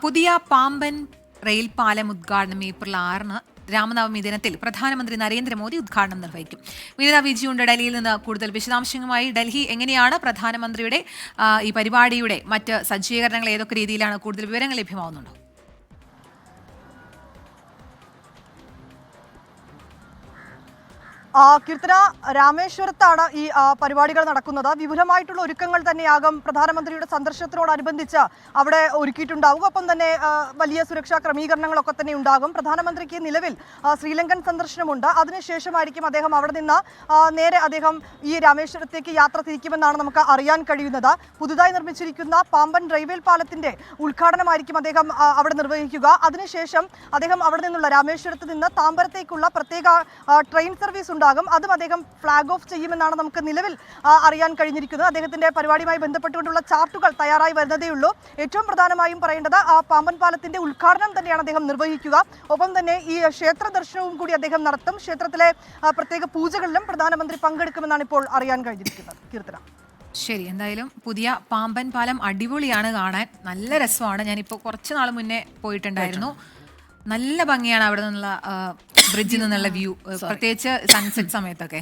പുതിയ പാമ്പൻ റെയിൽ പാലം ഉദ്ഘാടനം ഏപ്രിൽ 6 രാമനവമി ദിനത്തിൽ പ്രധാനമന്ത്രി നരേന്ദ്രമോദി ഉദ്ഘാടനം നിർവഹിക്കും. വിനിത വിജിയുണ്ട് ഡൽഹിയിൽ നിന്ന് കൂടുതൽ വിശദാംശങ്ങളുമായി. ഡൽഹി, എങ്ങനെയാണ് പ്രധാനമന്ത്രിയുടെ ഈ പരിപാടിയുടെ മറ്റ് സജ്ജീകരണങ്ങൾ ഏതൊക്കെ രീതിയിലാണ്? കൂടുതൽ വിവരങ്ങൾ ലഭ്യമാവുന്നുണ്ടോ? കീർത്തന, രാമേശ്വരത്താണ് ഈ പരിപാടികൾ നടക്കുന്നത്. വിപുലമായിട്ടുള്ള ഒരുക്കങ്ങൾ തന്നെയാകും പ്രധാനമന്ത്രിയുടെ സന്ദർശനത്തോടനുബന്ധിച്ച് അവിടെ ഒരുക്കിയിട്ടുണ്ടാവുക. ഒപ്പം തന്നെ വലിയ സുരക്ഷാ ക്രമീകരണങ്ങളൊക്കെ തന്നെ ഉണ്ടാകും. പ്രധാനമന്ത്രിക്ക് നിലവിൽ ശ്രീലങ്കൻ സന്ദർശനമുണ്ട്. അതിനുശേഷമായിരിക്കും അദ്ദേഹം അവിടെ നിന്ന് നേരെ അദ്ദേഹം ഈ രാമേശ്വരത്തേക്ക് യാത്ര തിരിക്കുമെന്നാണ് നമുക്ക് അറിയാൻ കഴിയുന്നത്. പുതുതായി നിർമ്മിച്ചിരിക്കുന്ന പാമ്പൻ റെയിൽവേ പാലത്തിന്റെ ഉദ്ഘാടനമായിരിക്കും അദ്ദേഹം അവിടെ നിർവഹിക്കുക. അതിനുശേഷം അദ്ദേഹം അവിടെ നിന്നുള്ള രാമേശ്വരത്ത് നിന്ന് താമ്പരത്തേക്കുള്ള പ്രത്യേക ട്രെയിൻ സർവീസ് ഉണ്ടാകും. അതും അദ്ദേഹം ഫ്ലാഗ് ഓഫ് ചെയ്യുമെന്നാണ് നമുക്ക് നിലവിൽ അറിയാൻ കഴിഞ്ഞിരിക്കുന്നത്. അദ്ദേഹത്തിന്റെ പരിപാടിയുമായി ബന്ധപ്പെട്ടുകൊണ്ടുള്ള ചാർട്ടുകൾ തയ്യാറായി വരുന്നതേ ഉള്ളൂ. ഏറ്റവും പ്രധാനമായും പറയേണ്ടത് ആ പാമ്പൻ പാലത്തിന്റെ ഉദ്ഘാടനം തന്നെയാണ് അദ്ദേഹം നിർവഹിക്കുക. ഒപ്പം തന്നെ ഈ ക്ഷേത്ര ദർശനവും കൂടി അദ്ദേഹം നടത്തും. ക്ഷേത്രത്തിലെ പ്രത്യേക പൂജകളിലും പ്രധാനമന്ത്രി പങ്കെടുക്കുമെന്നാണ് ഇപ്പോൾ അറിയാൻ കഴിഞ്ഞിരിക്കുന്നത്. കീർത്തന, ശരി. എന്തായാലും പുതിയ പാമ്പൻ പാലം അടിപൊളിയാണ് കാണാൻ, നല്ല രസമാണ്. ഞാനിപ്പോൾ കുറച്ച് നാൾ മുന്നേ പോയിട്ടുണ്ടായിരുന്നു. നല്ല ഭംഗിയാണ് അവിടെ നിന്നുള്ള ബ്രിഡ്ജിൽ നിന്നുള്ള വ്യൂ, പ്രത്യേകിച്ച് സൺസെറ്റ് സമയത്തൊക്കെ.